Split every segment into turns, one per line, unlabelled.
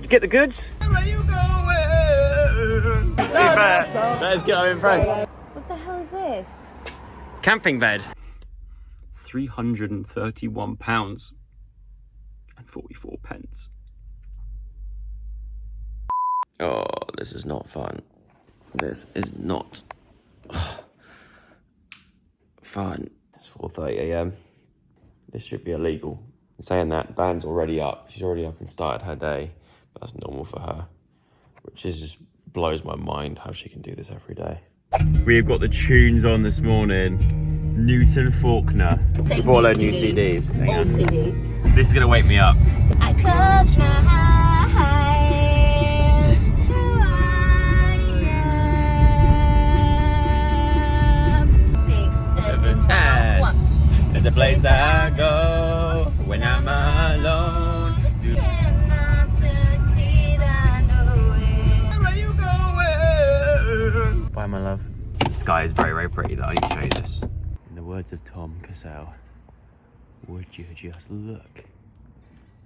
you get the goods? Where you going? Let's go, I'm impressed.
What the hell is this?
Camping bed. £331 and 44 pence. Oh, this is not fun. This is not fun. It's 4:30 a.m. This should be illegal. In saying that, Dan's already up. She's already up and started her day. But that's normal for her. Which is just blows my mind how she can do this every day. We've got the tunes on this morning. Newton Faulkner. We bought a load of new CDs.
Old CDs.
This is gonna wake me up.
I close my eyes. Who I am. 6, 7, 10. 1.
There's a place I go when I'm alone.
Cannot succeed, I know it.
Where you going? Bye, my love. The sky is very, very pretty though. I need to show you this. In the words of Tom Cassell, would you just look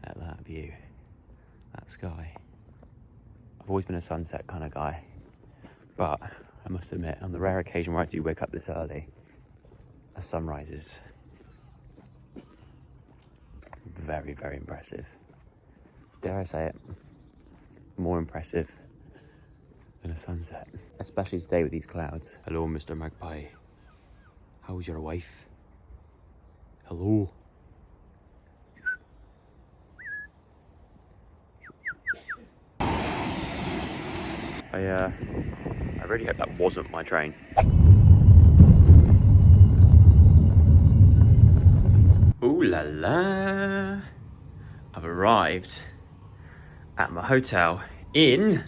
at that view, that sky? I've always been a sunset kind of guy, but I must admit, on the rare occasion where I do wake up this early, a sunrise is very, very impressive. Dare I say it, more impressive than a sunset. Especially today with these clouds. Hello, Mr. Magpie. How's your wife? Hello. I really hope that wasn't my train. Ooh la la! I've arrived at my hotel in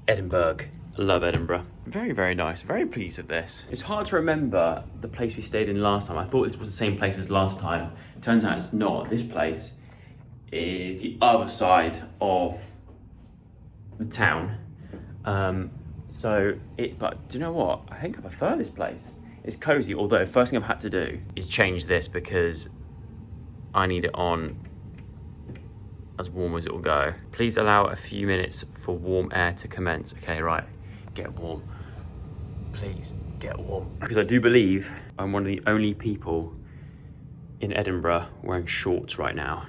Edinburgh. I love Edinburgh. Very, very nice. Very pleased with this. It's hard to remember the place we stayed in last time. I thought this was the same place as last time. Turns out it's not. This place is the other side of the town. But do you know what? I think I prefer this place. It's cozy, although first thing I've had to do is change this because I need it on as warm as it will go. Please allow a few minutes for warm air to commence. Okay, right, get warm. Please, get warm. Because I do believe I'm one of the only people in Edinburgh wearing shorts right now,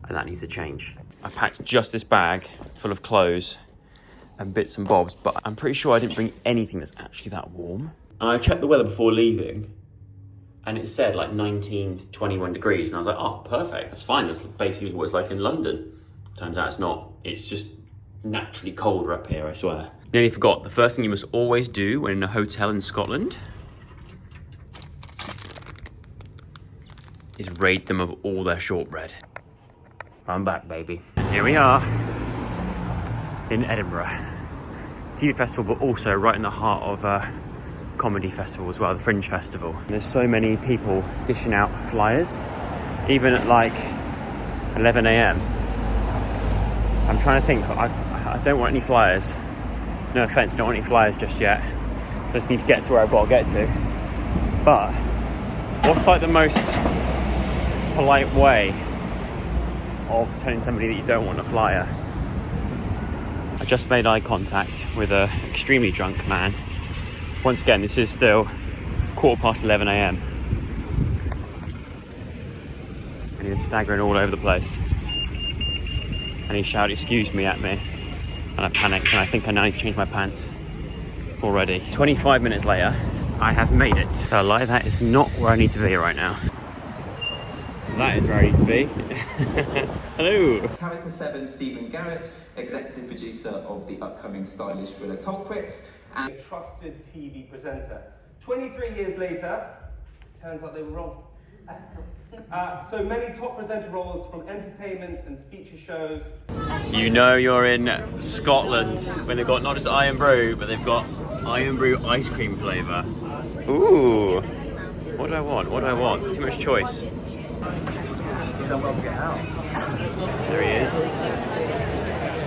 and that needs to change. I packed just this bag full of clothes and bits and bobs, but I'm pretty sure I didn't bring anything that's actually that warm. And I checked the weather before leaving, and it said like 19 to 21 degrees, and I was like, oh, perfect, that's fine. That's basically what it's like in London. Turns out it's not. It's just naturally colder up here, I swear. Nearly forgot, the first thing you must always do when in a hotel in Scotland is raid them of all their shortbread. I'm back, baby. Here we are in Edinburgh. TV festival, but also right in the heart of comedy festival as well, the Fringe Festival. And there's so many people dishing out flyers, even at like 11 a.m. I'm trying to think, I don't want any flyers. No offense, I don't want any flyers just yet. So I just need to get to where I've got to get to. But what's like the most polite way of telling somebody that you don't want a flyer? I just made eye contact with an extremely drunk man. Once again, this is still 11:15 a.m. And he was staggering all over the place. And he shouted, "Excuse me," at me. And I panicked, and I think I now need to change my pants already. 25 minutes later, I have made it. So like that is not where I need to be right now. That is where I need to be. Hello.
Character 7, Stephen Garrett, executive producer of the upcoming stylish thriller Culprits, and
a trusted TV presenter. 23 years later, turns out they were wrong. So many top presenter roles from entertainment and feature shows.
You know you're in Scotland when they've got not just Iron Brew, but they've got Iron Brew ice cream flavour. Ooh, what do I want? What do I want? Too much choice. There he is,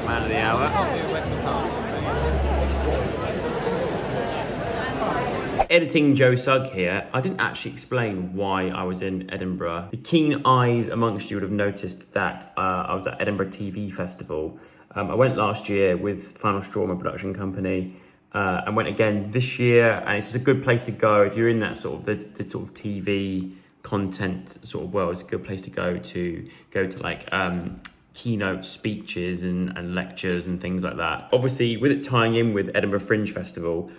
man of the hour. Editing Joe Sugg here. I didn't actually explain why I was in Edinburgh. The keen eyes amongst you would have noticed that I was at Edinburgh TV Festival. I went last year with Final Straw, my production company, and went again this year. And it's just a good place to go if you're in that sort of the sort of TV content sort of world. It's a good place to go to like keynote speeches and lectures and things like that. Obviously, with it tying in with Edinburgh Fringe Festival,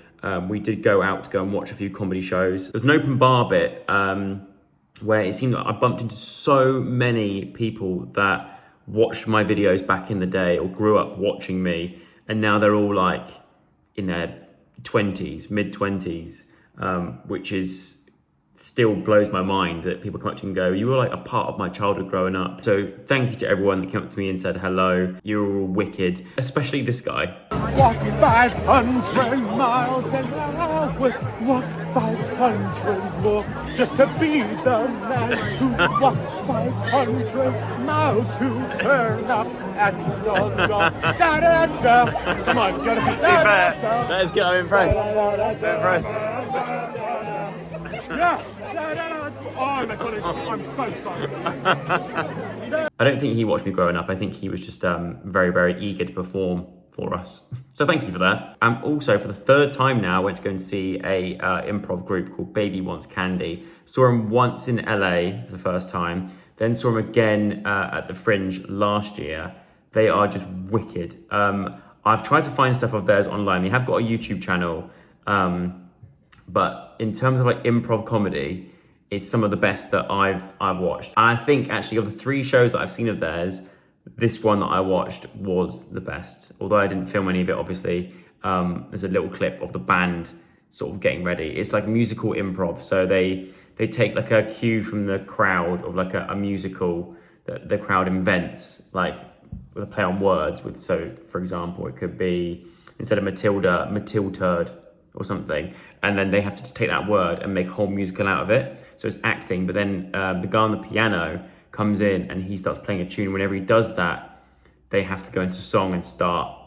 we did go out to go and watch a few comedy shows. There's an open bar bit where it seemed like I bumped into so many people that watched my videos back in the day or grew up watching me, and now they're all like in their 20s, mid-20s, which is still blows my mind that people come up to you and go, you were like a part of my childhood growing up. So thank you to everyone that came up to me and said hello. You were all wicked, especially this guy.
Walk 500 miles an hour, walk 500 more, just to be the man who walks 500 miles to turn up at your door. Da, da, da. Come on, go to be fair.
Let's go, I'm impressed. I'm impressed.
Yeah. Oh my God, I'm so sorry.
I don't think he watched me growing up. I think he was just very, very eager to perform for us. So thank you for that. And also for the third time now, I went to go and see a improv group called Baby Wants Candy. Saw him once in LA for the first time, then saw him again at the Fringe last year. They are just wicked. I've tried to find stuff of theirs online. They have got a YouTube channel, but in terms of like improv comedy, it's some of the best that I've watched. And I think actually of the 3 shows that I've seen of theirs, this one that I watched was the best. Although I didn't film any of it, obviously. There's a little clip of the band sort of getting ready. It's like musical improv. So they take like a cue from the crowd of like a musical that the crowd invents, like with a play on words with, so for example, it could be instead of Matilda, Matilturd or something. And then they have to take that word and make a whole musical out of it. So it's acting, but then the guy on the piano comes in and he starts playing a tune. Whenever he does that, they have to go into song and start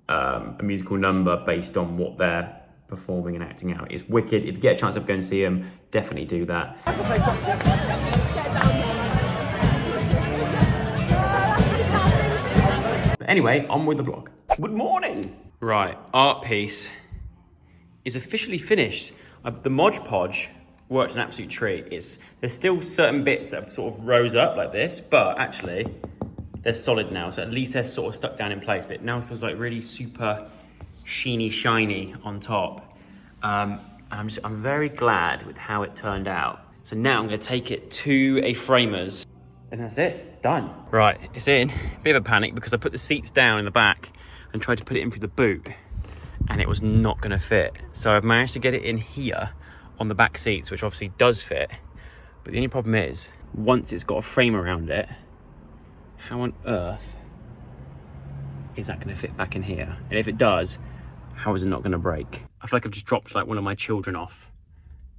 a musical number based on what they're performing and acting out. It's wicked. If you get a chance to go and see him, definitely do that. But anyway, on with the vlog. Good morning. Right, art piece is officially finished. The Mod Podge worked an absolute treat. There's still certain bits that have sort of rose up like this, but actually they're solid now. So at least they're sort of stuck down in place, but now it feels like really super sheeny, shiny on top. I'm very glad with how it turned out. So now I'm gonna take it to a framer's and that's it, done. Right, it's in. Bit of a panic because I put the seats down in the back and tried to put it in through the boot and it was not gonna fit. So I've managed to get it in here on the back seats, which obviously does fit. But the only problem is, once it's got a frame around it, how on earth is that gonna fit back in here? And if it does, how is it not gonna break? I feel like I've just dropped like one of my children off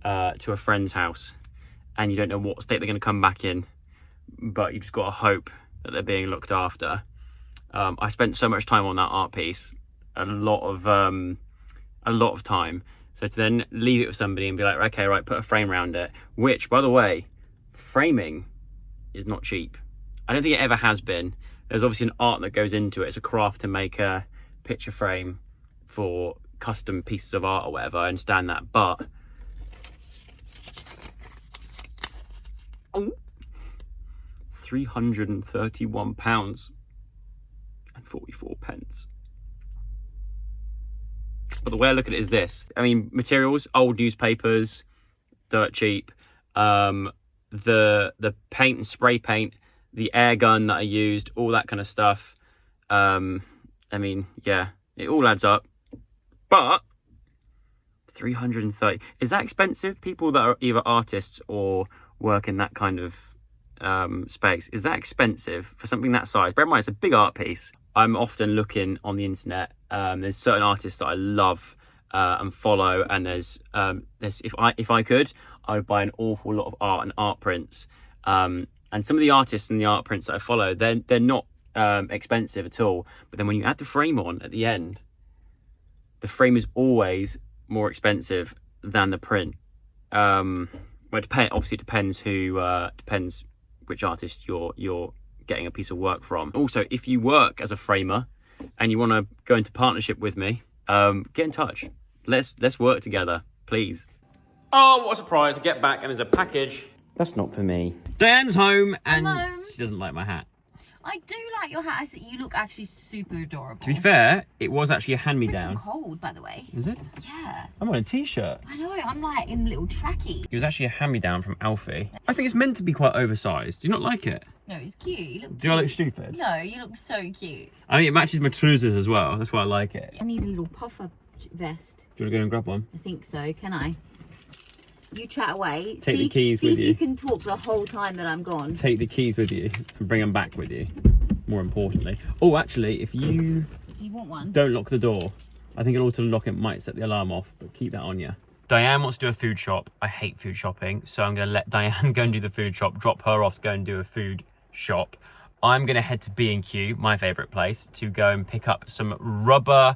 to a friend's house and you don't know what state they're gonna come back in, but you just gotta hope that they're being looked after. I spent so much time on that art piece, a lot of time. So to then leave it with somebody and be like, okay, right, put a frame around it, which, by the way, framing is not cheap. I don't think it ever has been. There's obviously an art that goes into it. It's a craft to make a picture frame for custom pieces of art or whatever. I understand that, but £331 and 44 pence. But the way I look at it is this. I mean, materials, old newspapers, dirt cheap. The paint and spray paint, the air gun that I used, all that kind of stuff. I mean, yeah, it all adds up. But 330, is that expensive? People that are either artists or work in that kind of space, is that expensive for something that size? Bear in mind, it's a big art piece. I'm often looking on the internet. There's certain artists that I love and follow, and there's if I could, I would buy an awful lot of art and art prints. And some of the artists and the art prints that I follow, they're not expensive at all. But then when you add the frame on at the end, the frame is always more expensive. than the print. Well, obviously it depends depends which artist you're getting a piece of work from. Also, if you work as a framer and you want to go into partnership with me, get in touch. Let's work together, please. Oh, what a surprise! I get back and there's a package. That's not for me. Diane's home and
Hello.
she doesn't like my hat.
I do like your hat. You look actually super adorable.
To be fair, it was actually a
It's
hand-me-down.
cold, by the way.
Is it?
Yeah.
I'm on a t-shirt.
I know. I'm like in little trackie.
It was actually a hand-me-down from Alfie. I think it's meant to be quite oversized. Do you not like it?
No, it's cute. You look
Do I look
cute.
stupid?
No, you look so cute.
I mean, it matches my trousers as well. That's why I like it.
I need a little puffer vest.
Do you want to go and grab one?
I think so. Can I? You chat away.
Take the keys
see
with
if
you.
you can talk the whole time that I'm gone.
Take the keys with you and bring them back with you. More importantly. Oh, actually, if you
Do you want one?
don't lock the door, I think it'll auto lock. It might set the alarm off, but keep that on you. Diane wants to do a food shop. I hate food shopping, so I'm going to let Diane go and do the food shop, drop her off to go and do a food shop. I'm going to head to B&Q, my favourite place, to go and pick up some rubber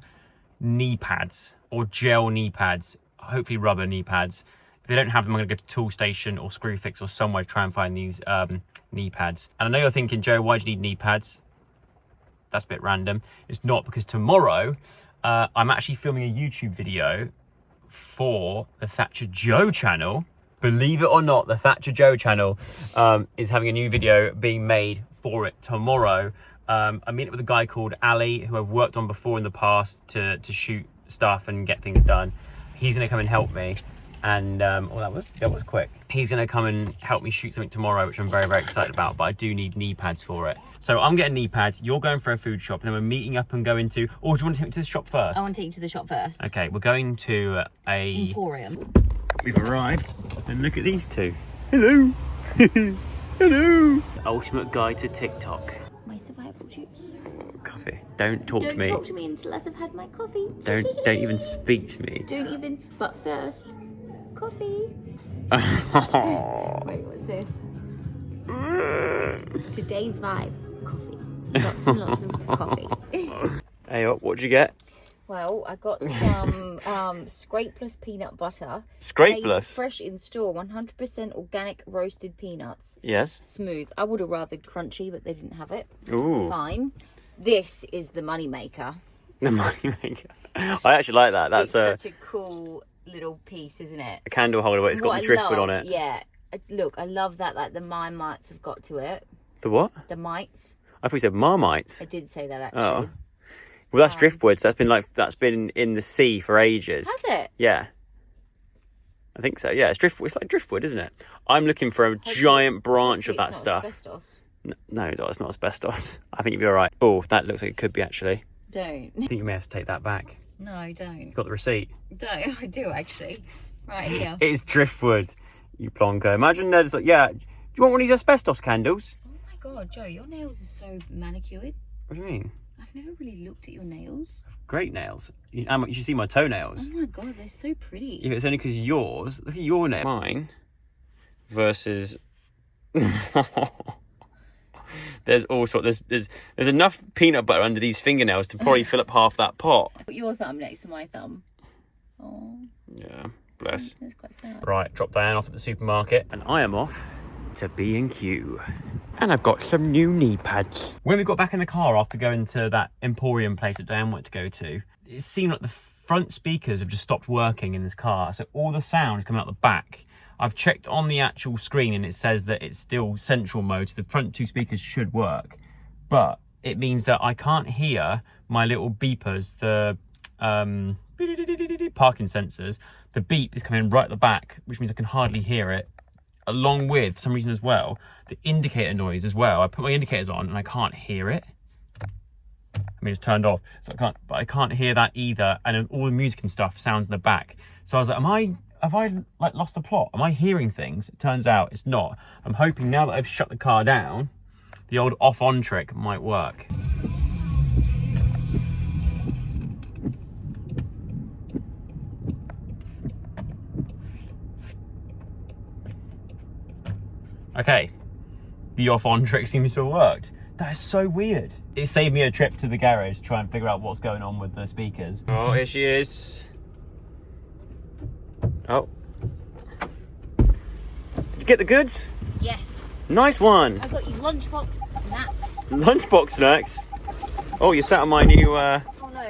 knee pads or gel knee pads, hopefully rubber knee pads. If they don't have them, I'm going to go to Toolstation or Screwfix or somewhere to try and find these knee pads. And I know you're thinking, Joe, why do you need knee pads? That's a bit random. It's not, because tomorrow I'm actually filming a YouTube video for the Thatcher Joe channel. Believe it or not, the Thatcher Joe channel is having a new video being made for it tomorrow. I'm meeting with a guy called Ali, who I've worked on before in the past to shoot stuff and get things done. He's going to come and help me. And oh, that was quick. He's going to come and help me shoot something tomorrow, which I'm very, very excited about, but I do need knee pads for it. So I'm getting knee pads, you're going for a food shop, and then we're meeting up and going to... Oh, do you want to take me to the shop first?
I want to take you to the shop first.
Okay, we're going to a...
Emporium.
We've arrived, and look at these two. Hello. Hello. The ultimate guide to TikTok.
My survival juice.
Coffee. Don't talk to me.
Don't talk to me until I've had my coffee.
Don't even speak to me.
Don't even... But first, coffee. Wait, what's this? Today's vibe, coffee. Lots and lots of coffee.
Hey, what'd you get?
Well, I got some scrapeless peanut butter.
Scrapeless?
Made fresh in store, 100% organic roasted peanuts.
Yes.
Smooth. I would have rather crunchy, but they didn't have it.
Ooh.
Fine. This is the money maker.
The money maker. I actually like that. That's
It's such a cool little piece, isn't it?
a candle holder, but it's got
What
the
I
driftwood
love-
on it.
Yeah. Look, I love that, like, the mites have got to it.
The what?
The mites.
I thought you said Marmites.
I did say that, actually.
Oh. Well, that's driftwood. So that's been in the sea for ages.
Has it?
Yeah. I think so. Yeah, it's driftwood. It's like driftwood, isn't it? I'm looking for a giant branch of
Hopefully
that
it's not
stuff.
asbestos.
No, it's not asbestos. I think you'll be all right. Oh, that looks like it could be, actually.
Don't.
I think you may have to take that back.
No, don't.
You got the receipt.
Don't. I do, actually. Right here.
It is driftwood, you plonker. Imagine there's like, yeah. Do you want one of these asbestos candles?
Oh my god, Joe, your nails are so manicured.
What do you mean?
I've never really looked at your nails.
Great nails. You should see my toenails.
Oh my god, they're so pretty.
If it's only because yours, look at your nail. Mine versus. There's all sorts. There's enough peanut butter under these fingernails to probably fill up half that pot.
Put your thumb next to my thumb. Oh,
Yeah, bless.
that's quite sad.
Right, drop Diane off at the supermarket, and I am off to B&Q. And I've got some new knee pads. When we got back in the car after going to that Emporium place that Diane wanted to go to, it seemed like the front speakers have just stopped working in this car, so all the sound is coming out the back. I've checked on the actual screen and it says that it's still central mode, so the front two speakers should work, but it means that I can't hear my little beepers, the parking sensors. The beep is coming right at the back, which means I can hardly hear it, along with, for some reason as well, the indicator noise as well. I put my indicators on and I can't hear it. I mean, it's turned off, so I can't hear that either, and then all the music and stuff sounds in the back. So I was like, have I like lost the plot? Am I hearing things? It turns out it's not. I'm hoping now that I've shut the car down, the old off-on trick might work. Okay, the off-on trick seems to have worked. That is so weird. It saved me a trip to the garage to try and figure out what's going on with the speakers. Oh, here she is. Oh. Did you get the goods?
Yes.
Nice one.
I got you lunchbox snacks.
Lunchbox snacks. Oh, you sat on my new.
Oh no.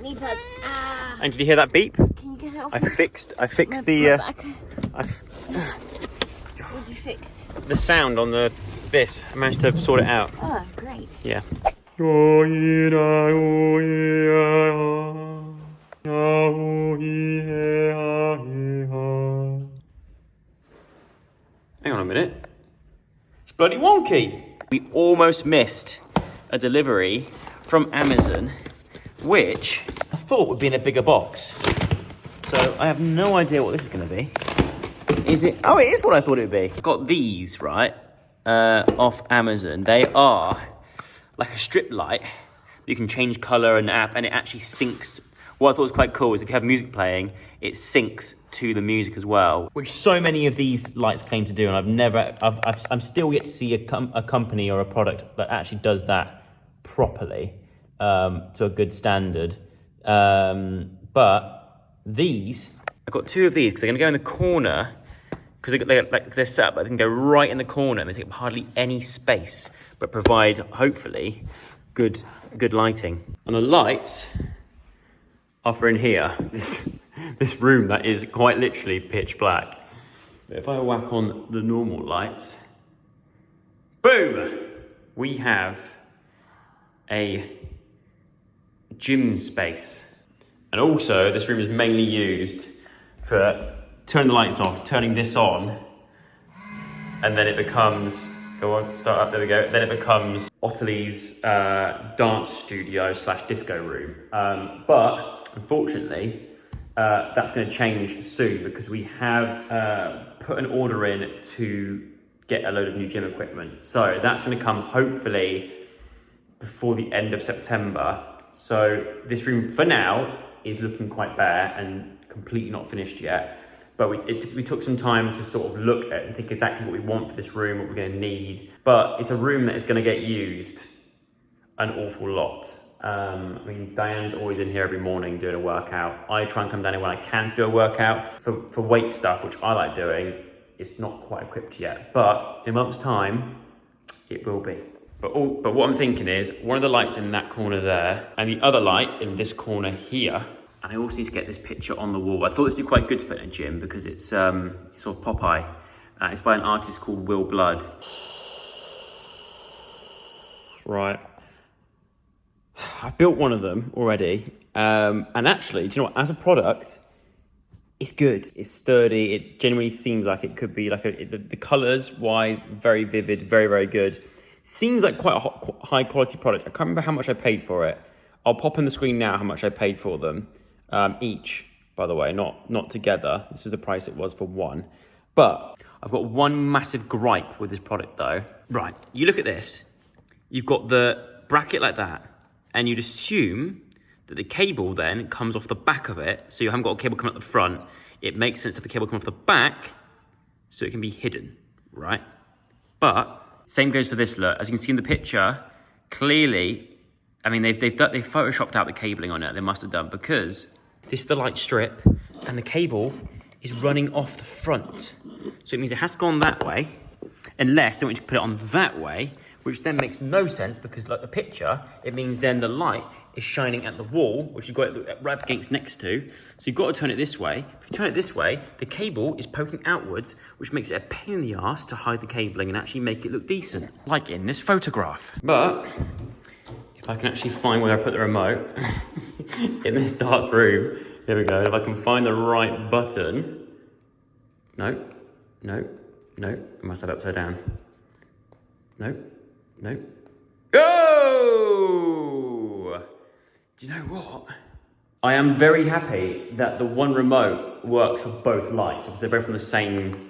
Knee pads. Ah.
And did you hear that beep?
Can you get it off?
I fixed
my
the.
back? What did you fix?
The sound on this. I managed to sort it out.
Oh, great.
Yeah. Hang on a minute. It's bloody wonky. We almost missed a delivery from Amazon, which I thought would be in a bigger box. So I have no idea what this is going to be. Is it? Oh, it is what I thought it would be. Got these, right, off Amazon. They are like a strip light. You can change color and app, and it actually syncs. What I thought was quite cool is if you have music playing, it syncs to the music as well, which so many of these lights claim to do, and I'm still yet to see a company or a product that actually does that properly to a good standard. But these, I've got two of these because they're going to go in the corner because they're set up, but they can go right in the corner and they take up hardly any space, but provide hopefully good lighting. And the lights are for in here, this room that is quite literally pitch black. But if I whack on the normal lights, boom, we have a gym space. And also this room is mainly used for turning the lights off, turning this on, and then it becomes, go on, start up, there we go. Then it becomes Ottily's dance studio / disco room. But unfortunately, that's going to change soon because we have put an order in to get a load of new gym equipment. So that's going to come hopefully before the end of September. So this room for now is looking quite bare and completely not finished yet. But we took some time to sort of look at and think exactly what we want for this room, what we're going to need. But it's a room that is going to get used an awful lot. I mean, Diane's always in here every morning doing a workout. I try and come down here when I can to do a workout. For weight stuff, which I like doing, it's not quite equipped yet. But in a month's time, it will be. But what I'm thinking is, one of the lights in that corner there, and the other light in this corner here. And I also need to get this picture on the wall. I thought this would be quite good to put in a gym because it's sort of Popeye. It's by an artist called Will Blood. Right. I built one of them already. And actually, do you know what? As a product, it's good. It's sturdy. It genuinely seems like it could be like the colors wise, very vivid, very, very good. Seems like quite a high quality product. I can't remember how much I paid for it. I'll pop on the screen now how much I paid for them. Each, by the way, not together. This is the price it was for one. But I've got one massive gripe with this product though. Right, you look at this. You've got the bracket like that, and you'd assume that the cable then comes off the back of it, so you haven't got a cable coming up the front. It makes sense if the cable comes off the back, so it can be hidden, right? But same goes for this look. As you can see in the picture, clearly, I mean, they've photoshopped out the cabling on it. They must have done, because this is the light strip, and the cable is running off the front. So it means it has to go on that way, unless they want you to put it on that way, which then makes no sense, because like the picture, it means then the light is shining at the wall, which you've got it right up against next to. So you've got to turn it this way. If you turn it this way, the cable is poking outwards, which makes it a pain in the arse to hide the cabling and actually make it look decent, like in this photograph. But if I can actually find where I put the remote in this dark room, here we go. If I can find the right button, no, I must have it upside down. No. Oh! Do you know what? I am very happy that the one remote works for both lights, because they're both on the same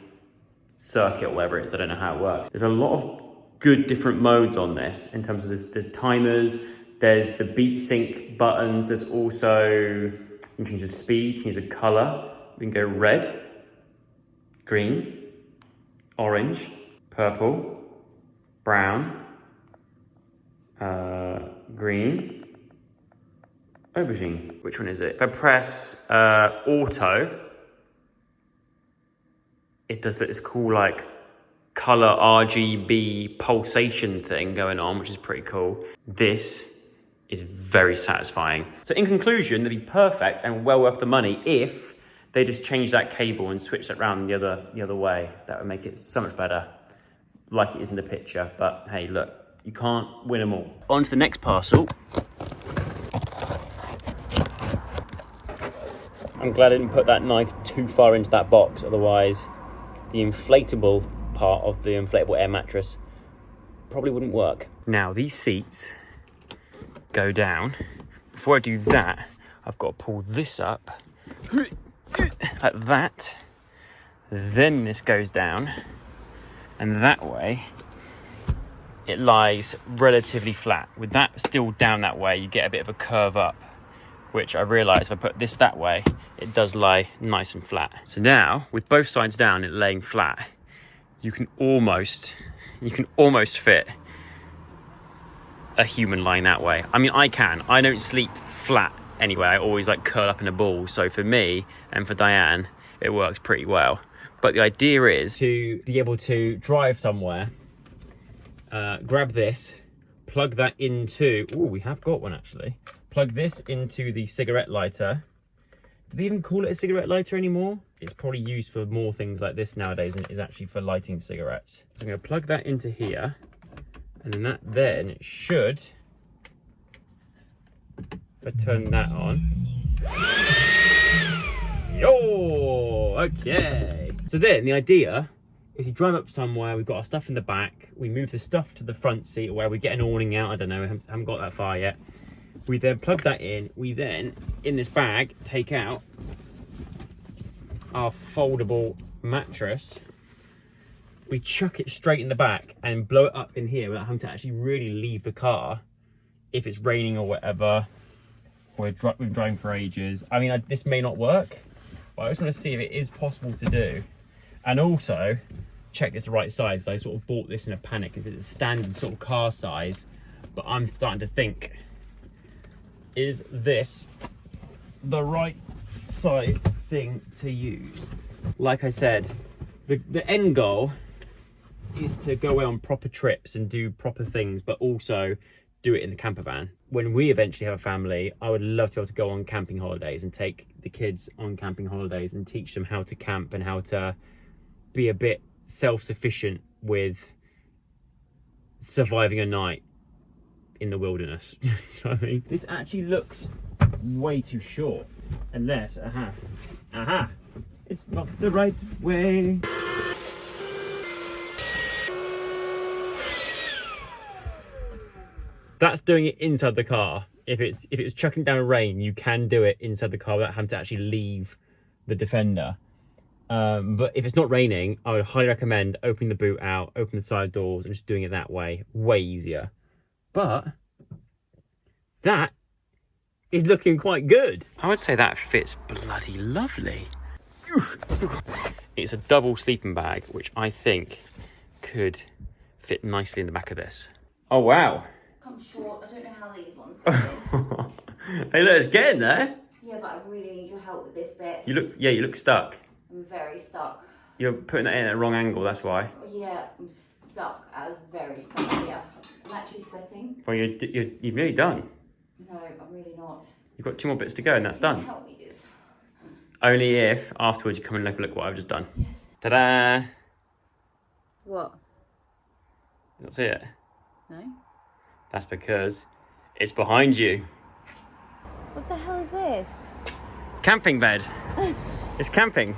circuit or whatever it is. I don't know how it works. There's a lot of good different modes on this in terms of there's timers, there's the beat sync buttons, there's also, you can change the speed, you can change the color. We can go red, green, orange, purple, brown, green, Aubergine. Which one is it? If I press auto, it does this cool like color RGB pulsation thing going on, which is pretty cool. This is very satisfying. So in conclusion, they'd be perfect and well worth the money if they just change that cable and switch that around the other way. That would make it so much better, like it is in the picture. But hey, look, you can't win them all. On to the next parcel. I'm glad I didn't put that knife too far into that box, otherwise the inflatable part of the inflatable air mattress probably wouldn't work. Now these seats go down. Before I do that, I've got to pull this up like that. Then this goes down, and that way it lies relatively flat. With that still down that way, you get a bit of a curve up, which I realise if I put this that way, it does lie nice and flat. So now, with both sides down and laying flat, you can almost fit a human lying that way. I mean, I don't sleep flat anyway. I always like curl up in a ball. So for me and for Diane, it works pretty well. But the idea is to be able to drive somewhere, grab this, plug that into, oh, we have got one actually. Plug this into the cigarette lighter. Do they even call it a cigarette lighter anymore? It's probably used for more things like this nowadays than it is actually for lighting cigarettes. So I'm going to plug that into here, and then that then should, if I turn that on, yo, okay. So then the idea is you drive up somewhere, we've got our stuff in the back, we move the stuff to the front seat where we get an awning out, I don't know, I haven't got that far yet. We then plug that in, we then, in this bag, take out our foldable mattress, we chuck it straight in the back and blow it up in here without having to actually really leave the car if it's raining or whatever, or we've been driving for ages. I mean, this may not work, but I just want to see if it is possible to do. And also, check it's the right size. So I sort of bought this in a panic because it's a standard sort of car size, but I'm starting to think, is this the right size thing to use? Like I said, the end goal is to go away on proper trips and do proper things, but also do it in the camper van. When we eventually have a family, I would love to be able to go on camping holidays and take the kids on camping holidays and teach them how to camp and how to be a bit self-sufficient with surviving a night in the wilderness. You know what I mean? This actually looks way too short, unless, it's not the right way. That's doing it inside the car. If it's chucking down rain, you can do it inside the car without having to actually leave the Defender. But if it's not raining, I would highly recommend opening the boot out, open the side doors, and just doing it that way. Way easier. But that is looking quite good. I would say that fits bloody lovely. It's a double sleeping bag, which I think could fit nicely in the back of this. Oh, wow.
I'm short. I don't know how these ones go in.
Hey, look, it's getting there.
Yeah, but I really need your help with this bit.
You look stuck.
I'm very stuck.
You're putting that in at a wrong angle, that's why.
Yeah, I'm stuck. I was very stuck here. I'm actually sweating.
Well, you've nearly done.
No, I'm really not.
You've got 2 more bits to go and that's done.
Help me, Liz.
Only if afterwards you come and look what I've just done.
Yes.
Ta-da!
What?
You don't see it?
No?
That's because it's behind you.
What the hell is this?
Camping bed. It's camping.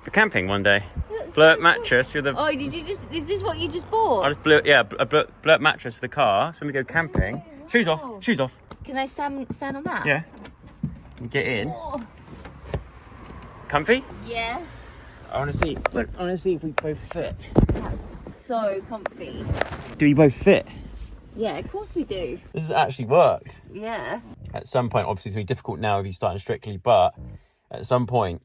For camping one day.
That's
Blow up
so
mattress with a...
Oh, did you just... Is this what you just bought?
I just blew up mattress for the car, so when we go camping... Shoes off, shoes off.
Can I stand on that?
Yeah. Get in.
Oh.
Comfy?
Yes.
I want to see if we both fit.
That's so comfy.
Do we both fit?
Yeah, of course we do.
This has actually worked.
Yeah.
At some point, obviously it's going to be difficult now if you're starting Strictly, but at some point...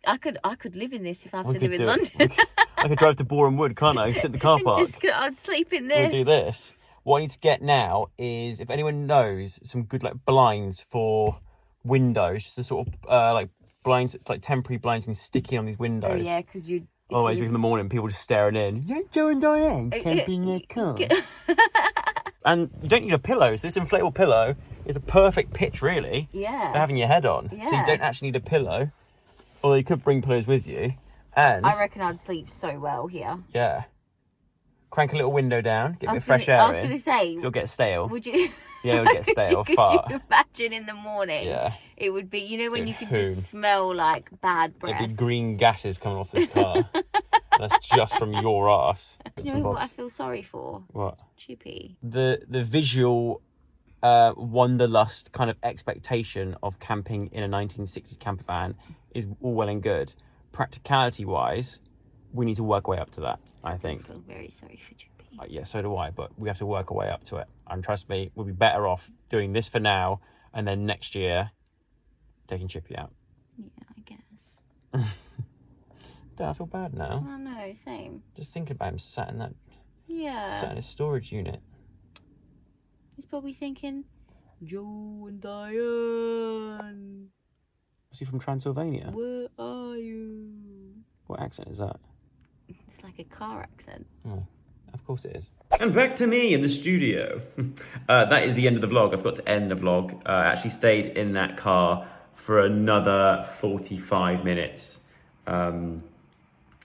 I could live in this if I have to live in London.
I could drive to Boreham Wood, can't I? Sit in the car park.
I'd sleep in this.
We'll do this. What I need to get now is, if anyone knows some good like blinds for windows, just the sort of like blinds, like temporary blinds you can stick in on these windows.
Oh yeah, because you.
Otherwise, in the morning, people just staring in. You're Joe and Diane camping their car. And you don't need a pillow. So this inflatable pillow is a perfect pitch, really.
Yeah.
For having your head on.
Yeah.
So you don't actually need a pillow. Although you could bring pillows with you. And
I reckon I'd sleep so well here.
yeah. Crank a little window down, get a bit of fresh air in.
I was going to say.
It'll get stale.
Would you?
Yeah, it would get stale.
Could
fart.
you imagine in the morning?
Yeah.
It would be, you know, when you could
Hoon.
just smell like bad breath.
It'd be green gases coming off this car. That's just from your ass.
You know what I feel sorry for?
What?
Chippy.
The visual wanderlust kind of expectation of camping in a 1960s camper van is all well and good. Practicality wise, we need to work our way up to that, I think.
I feel very sorry for Chippy.
Yeah, so do I, but we have to work our way up to it. And trust me, we'll be better off doing this for now and then next year taking Chippy out.
Yeah, I guess.
Don't I feel bad now?
Oh no, same.
Just thinking about him sat in
Yeah.
his storage unit.
He's probably thinking, Joe and Diane,
Was he from Transylvania?
where are you?
What accent is that?
It's like a car accent.
Oh, of course it is. And back to me in the studio. That is the end of the vlog. I've got to end the vlog. I actually stayed in that car for another 45 minutes on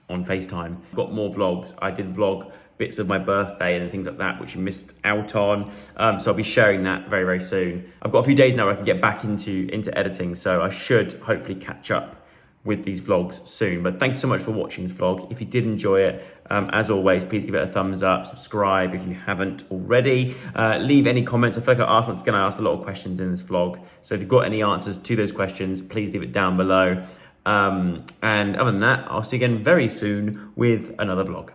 FaceTime. I've got more vlogs. I did vlog bits of my birthday and things like that, which you missed out on. So I'll be sharing that very, very soon. I've got a few days now where I can get back into editing, so I should hopefully catch up with these vlogs soon. But thanks so much for watching this vlog. If you did enjoy it, as always, please give it a thumbs up, subscribe if you haven't already. Leave any comments. I feel like I asked a lot of questions in this vlog. So if you've got any answers to those questions, please leave it down below. And other than that, I'll see you again very soon with another vlog.